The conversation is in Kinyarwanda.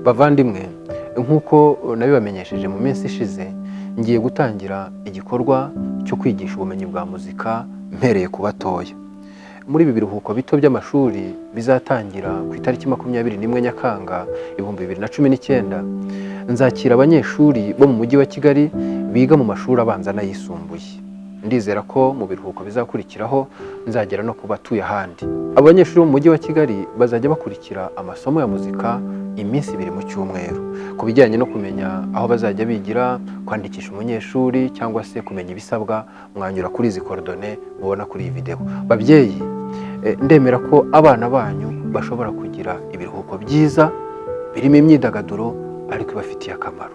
Bavandimwe, nk'uko nabibamenyesheje mu minsi ishize, ngiye gutangira igikorwa cyo kwigisha ubumenyi bwa muzika mpereye ku batoya. Muri ibi biruhuko bito by'amashuri bizatangira ku itariki 21 Nyakanga 2019, nzakira abanyeshuri bo mu mujyi wa Kigali biga mu mashuri abanza n'ayisumbuye. Ndizera ko mu biruhuko bizakurikiraho nzagera no ku batuye ahandi. Abanyeshuri bo mu mujyi wa Kigali bazajya bakurikira amasomo ya muzika iminsi 2 mu cyumweru. Ku bijyanye no kumenya aho bazajya bigira, kwandikisha umunyeshuri cyangwa se kumenya ibisabwa, mwanyura kuri izi korodone mubona kuri iyi video. Babyeyi, ndemera ko abana banyu bashobora kugira ibiruhuko byiza birimo imyidagaduro ariko ibafitiye akamaro.